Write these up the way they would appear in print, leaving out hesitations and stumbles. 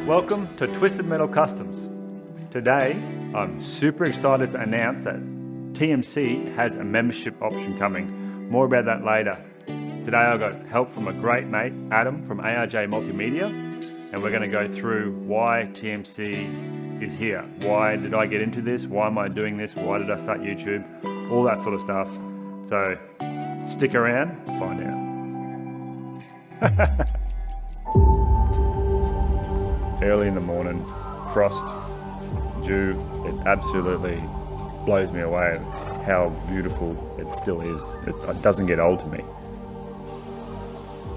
Welcome to Twisted Metal Customs. Today, I'm super excited to announce that TMC has a membership option coming. More about that later. Today I got help from a great mate, Adam from A.R.J Multimedia, and we're going to go through why TMC is here. Why did I get into this? Why am I doing this? Why did I start YouTube? All that sort of stuff. So stick around, find out. Early in the morning, frost, dew, it absolutely blows me away how beautiful it still is. It doesn't get old to me.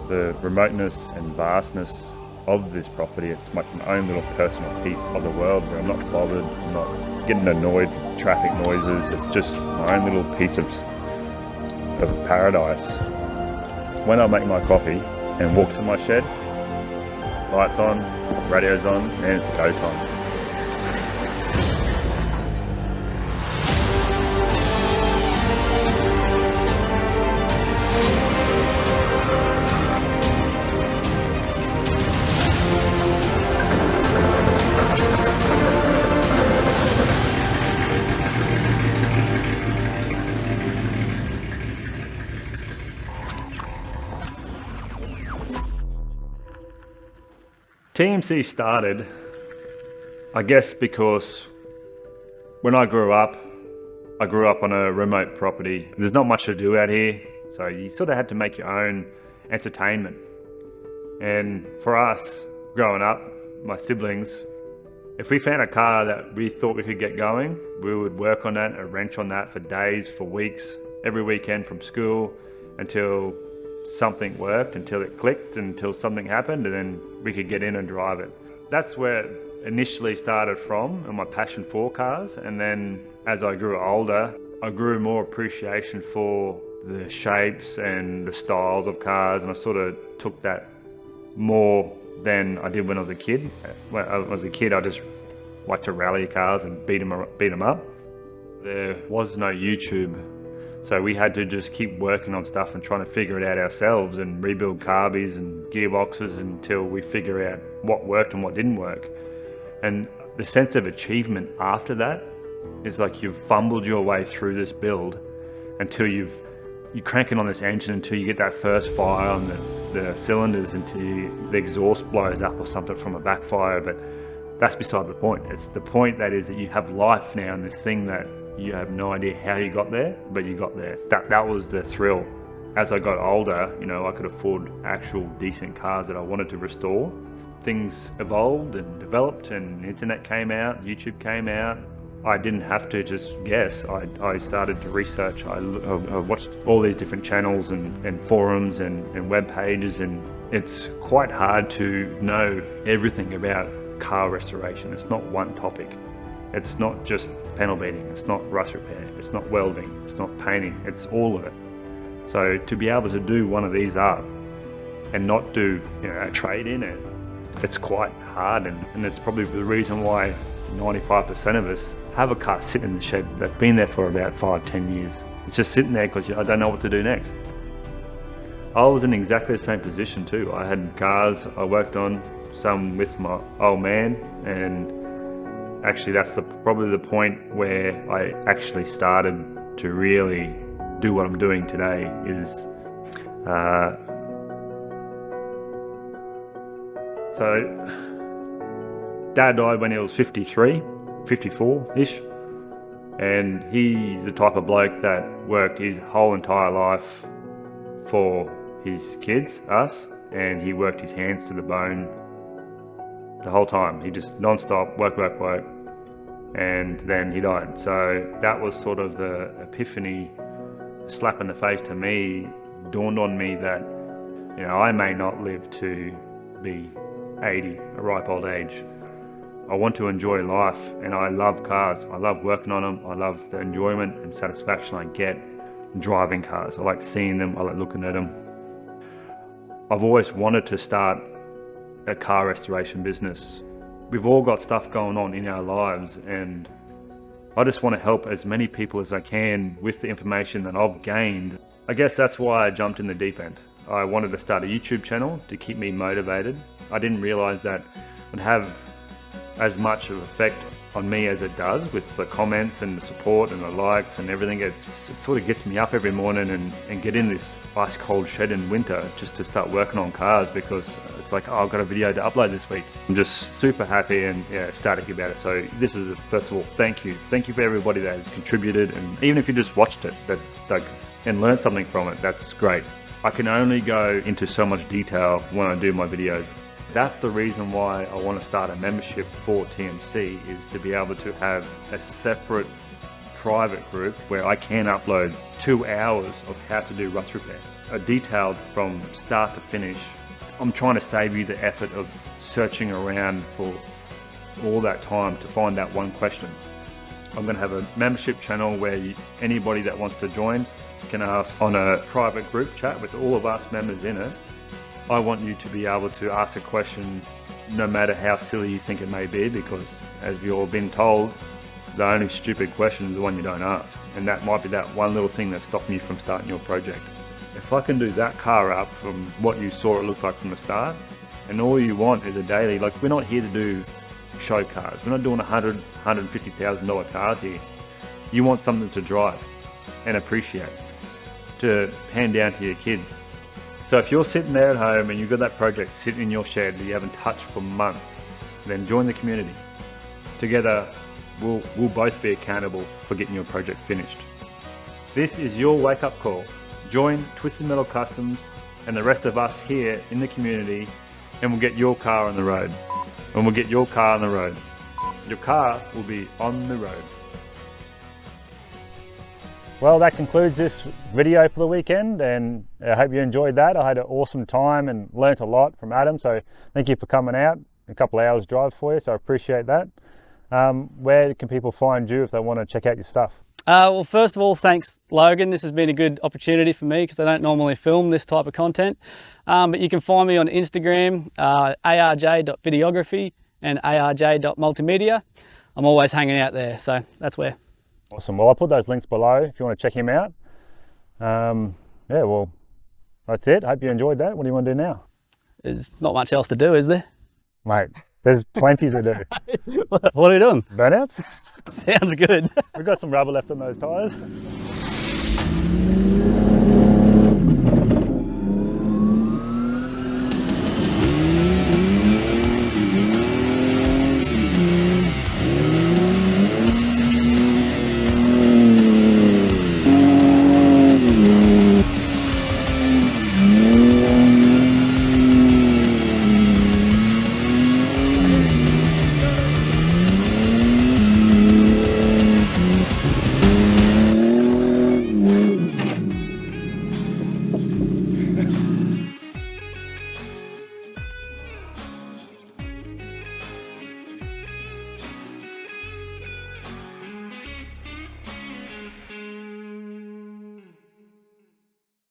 The remoteness and vastness of this property, it's my own little personal piece of the world where I'm not bothered, I'm not getting annoyed with traffic noises. It's just my own little piece of paradise. When I make my coffee and walk to my shed, lights on, radio's on, and it's go time. TMC started, I guess, because when I grew up on a remote property. There's not much to do out here, so you sort of had to make your own entertainment. And for us, growing up, my siblings, if we found a car that we thought we could get going, we would work on that and wrench on that for days, for weeks, every weekend from school until something worked, until it clicked, until something happened, and then we could get in and drive it. That's where it initially started from, and my passion for cars. And then as I grew older, I grew more appreciation for the shapes and the styles of cars, and I sort of took that more than I did when I was a kid. When I was a kid, I just liked to rally cars and beat them up. There was no YouTube, so we had to just keep working on stuff and trying to figure it out ourselves and rebuild carbies and gearboxes until we figure out what worked and what didn't work. And the sense of achievement after that is like you've fumbled your way through this build until you're cranking on this engine until you get that first fire on the cylinders, until the exhaust blows up or something from a backfire. But that's beside the point. It's the point that is that you have life now in this thing that you have no idea how you got there, but you got there. That was the thrill. As I got older, I could afford actual decent cars that I wanted to restore. Things evolved and developed, and the internet came out, YouTube came out. I didn't have to just guess. I started to research. I watched all these different channels and forums and web pages, and it's quite hard to know everything about car restoration. It's not one topic. It's not just panel beating, it's not rust repair, it's not welding, it's not painting, it's all of it. So to be able to do one of these up and not do a trade in it, it's quite hard, and it's probably the reason why 95% of us have a car sitting in the shed that's been there for about 5-10 years. It's just sitting there because I don't know what to do next. I was in exactly the same position too. I had cars I worked on, some with my old man, and actually that's probably the point where I actually started to really do what I'm doing today. So Dad died when he was 54-ish, and he's the type of bloke that worked his whole entire life for his kids, us, and he worked his hands to the bone the whole time. He just non-stop work, and then he died. So that was sort of the epiphany, slap in the face to me. Dawned on me that I may not live to be 80, a ripe old age. I want to enjoy life, and I love cars. I love working on them. I love the enjoyment and satisfaction I get driving cars. I like seeing them, I like looking at them. I've always wanted to start a car restoration business. We've all got stuff going on in our lives, and I just want to help as many people as I can with the information that I've gained. I guess that's why I jumped in the deep end. I wanted to start a YouTube channel to keep me motivated. I didn't realize that would have as much of an effect on me as it does with the comments and the support and the likes and everything. It sort of gets me up every morning and get in this ice cold shed in winter just to start working on cars, because it's like, oh, I've got a video to upload this week. I'm just super happy and ecstatic about it. So this is, first of all, thank you for everybody that has contributed, and even if you just watched it and learned something from it, that's great. I can only go into so much detail when I do my videos. That's the reason why I want to start a membership for TMC, is to be able to have a separate private group where I can upload 2 hours of how to do rust repair, detailed from start to finish. I'm trying to save you the effort of searching around for all that time to find that one question. I'm going to have a membership channel where anybody that wants to join can ask on a private group chat with all of us members in it. I want you to be able to ask a question no matter how silly you think it may be, because as you've all been told, the only stupid question is the one you don't ask. And that might be that one little thing that's stopping you from starting your project. If I can do that car up from what you saw it look like from the start, and all you want is a daily, like, we're not here to do show cars. We're not doing $100,000, $150,000 cars here. You want something to drive and appreciate, to hand down to your kids. So if you're sitting there at home and you've got that project sitting in your shed that you haven't touched for months, then join the community. Together, we'll both be accountable for getting your project finished. This is your wake-up call. Join Twisty Metal Customs and the rest of us here in the community, and we'll get your car on the road. And we'll get your car on the road. Your car will be on the road. Well, that concludes this video for the weekend, and I hope you enjoyed that. I had an awesome time and learnt a lot from Adam, so thank you for coming out. A couple of hours drive for you, so I appreciate that. Where can people find you if they want to check out your stuff? Well, first of all, thanks, Logan. This has been a good opportunity for me because I don't normally film this type of content. But you can find me on Instagram, arj.videography and A.R.J Multimedia. I'm always hanging out there, so that's where. Awesome. Well, I'll put those links below if you want to check him out. Yeah, well, that's it. Hope you enjoyed that. What do you want to do now? There's not much else to do, is there? Mate, there's plenty to do. What are you doing? Burnouts? Sounds good. We've got some rubber left on those tyres.